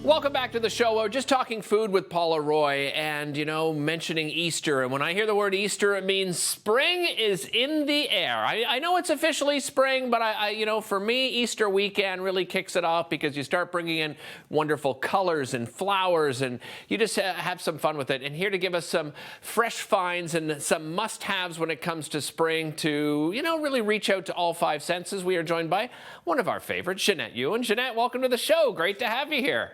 Welcome back to the show. We're just talking food with Paula Roy and, mentioning Easter. And when I hear the word Easter, it means spring is in the air. I know it's officially spring, but for me, Easter weekend really kicks it off because you start bringing in wonderful colors and flowers and you just have some fun with it. And here to give us some fresh finds and some must-haves when it comes to spring to, really reach out to all five senses, we are joined by one of our favorites, Janette Ewen. Janette, welcome to the show. Great to have you here.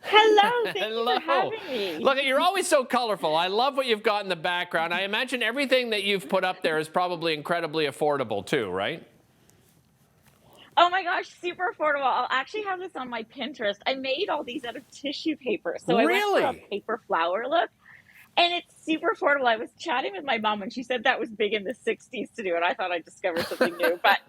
Hello, thank you for having me. Look, you're always so colorful. I love what you've got in the background. I imagine everything that you've put up there is probably incredibly affordable too, right? Oh my gosh, super affordable. I'll actually have this on my Pinterest. I made all these out of tissue paper. So I went for a paper flower look, and it's super affordable. I was chatting with my mom, and she said that was big in the 60s to do it. I thought I discovered something new, but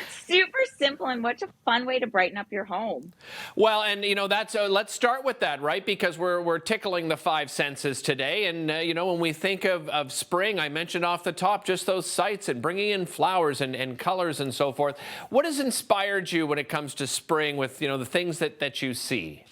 super simple, and what a fun way to brighten up your home. Well, and that's let's start with that, right? Because we're tickling the five senses today, and when we think of spring, I mentioned off the top just those sights and bringing in flowers and colors and so forth. What has inspired you when it comes to spring with the things that you see?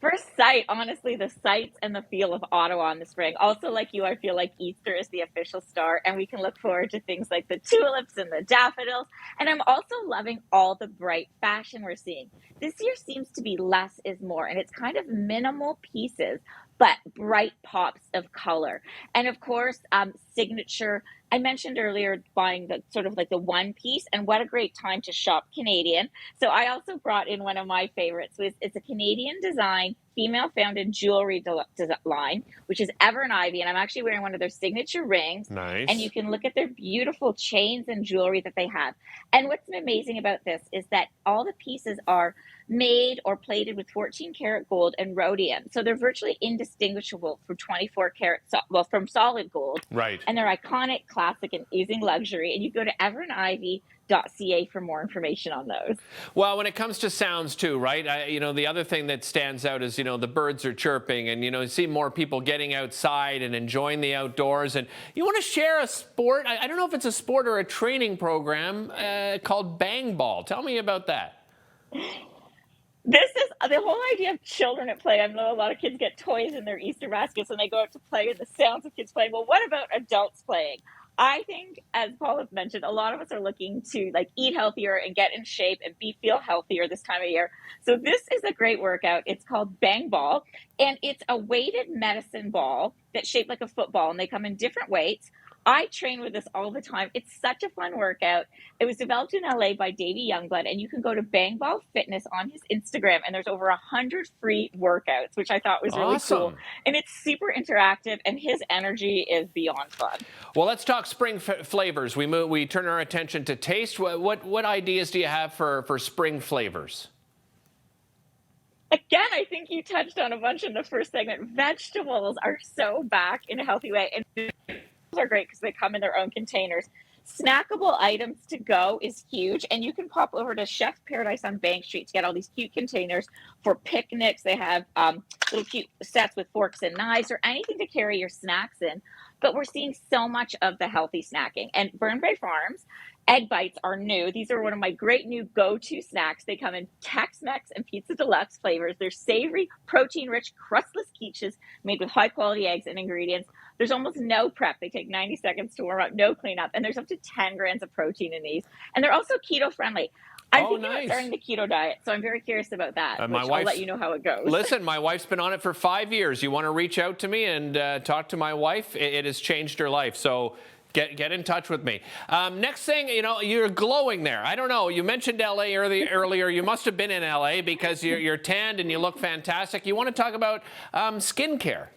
First sight, honestly, the sights and the feel of Ottawa in the spring. Also, like you, I feel like Easter is the official start, and we can look forward to things like the tulips and the daffodils. And I'm also loving all the bright fashion we're seeing. This year seems to be less is more, and it's kind of minimal pieces, but bright pops of color. And of course, signature. I mentioned earlier buying the sort of like the one piece, and what a great time to shop Canadian. So I also brought in one of my favorites. It's a Canadian design, female founded jewelry line, which is Ever and Ivy. And I'm actually wearing one of their signature rings. Nice. And you can look at their beautiful chains and jewelry that they have. And what's amazing about this is that all the pieces are made or plated with 14 karat gold and rhodium. So they're virtually indistinguishable from 24 karat, from solid gold. Right. And they're iconic, classic, and oozing luxury. And you go to everandivy.ca for more information on those. Well, when it comes to sounds too, right? The other thing that stands out is, the birds are chirping and, you see more people getting outside and enjoying the outdoors. And you want to share a sport. I don't know if it's a sport or a training program called Bang Ball. Tell me about that. This is the whole idea of children at play. I know a lot of kids get toys in their Easter baskets and they go out to play and the sounds of kids playing. Well, what about adults playing? I think, as Paul has mentioned, a lot of us are looking to eat healthier and get in shape and feel healthier this time of year. So this is a great workout. It's called Bang Ball, and it's a weighted medicine ball that's shaped like a football, and they come in different weights. I train with this all the time. It's such a fun workout. It was developed in LA by Davey Youngblood, and you can go to Bang Ball Fitness on his Instagram, and there's over 100 free workouts, which I thought was really cool. And it's super interactive, and his energy is beyond fun. Well, let's talk spring flavors. We turn our attention to taste. What ideas do you have for spring flavors? Again, I think you touched on a bunch in the first segment. Vegetables are so back in a healthy way, and are great because they come in their own containers. Snackable items to go is huge, and you can pop over to Chef's Paradise on Bank Street to get all these cute containers for picnics. They have little cute sets with forks and knives or anything to carry your snacks in. But we're seeing so much of the healthy snacking. And Burn Bay Farms Egg Bites are new. These are one of my great new go-to snacks. They come in Tex-Mex and Pizza Deluxe flavors. They're savory, protein-rich, crustless quiches made with high-quality eggs and ingredients. There's almost no prep. They take 90 seconds to warm up, no cleanup, and there's up to 10 grams of protein in these. And they're also keto-friendly. I'm thinking about starting the keto diet, so I'm very curious about that. I'll let you know how it goes. Listen, my wife's been on it for 5 years. You want to reach out to me and talk to my wife? It has changed her life. So get in touch with me. Next thing, you're glowing there. I don't know. You mentioned LA earlier. You must have been in LA because you're tanned and you look fantastic. You want to talk about skincare?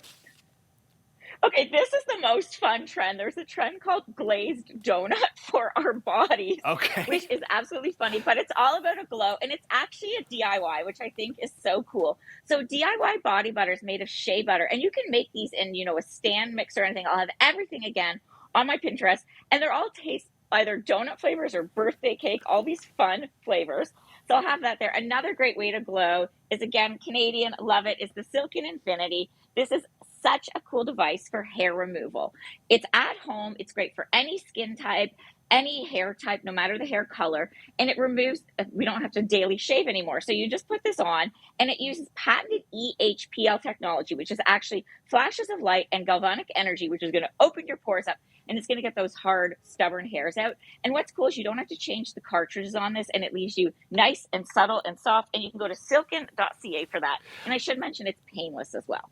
Okay, this is the most fun trend. There's a trend called glazed donut for our bodies, which is absolutely funny, but it's all about a glow, and it's actually a DIY, which I think is so cool. So DIY body butter is made of shea butter, and you can make these in, a stand mix or anything. I'll have everything again on my Pinterest, and they're all taste either donut flavors or birthday cake, all these fun flavors. So I'll have that there. Another great way to glow is, again, Canadian, love it, is the Silken Infinity. This is such a cool device for hair removal. It's at home. It's great for any skin type. any hair type, no matter the hair color, and it removes, we don't have to daily shave anymore. So you just put this on, and it uses patented EHPL technology, which is actually flashes of light and galvanic energy, which is going to open your pores up, and it's going to get those hard, stubborn hairs out. And what's cool is you don't have to change the cartridges on this, and it leaves you nice and subtle and soft, and you can go to silken.ca for that. And I should mention it's painless as well.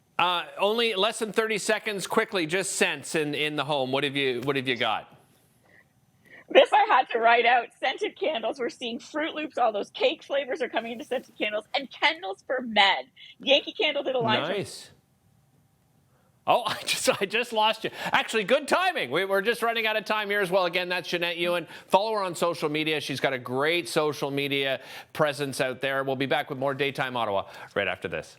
Only less than 30 seconds, quickly, just scents in the home. What have you got? This I had to write out. Scented candles. We're seeing Fruit Loops. All those cake flavors are coming into scented candles, and candles for men. Yankee Candle did a line. Nice. Oh, I just lost you. Actually, good timing. We're just running out of time here as well. Again, that's Janette Ewen. Follow her on social media. She's got a great social media presence out there. We'll be back with more Daytime Ottawa right after this.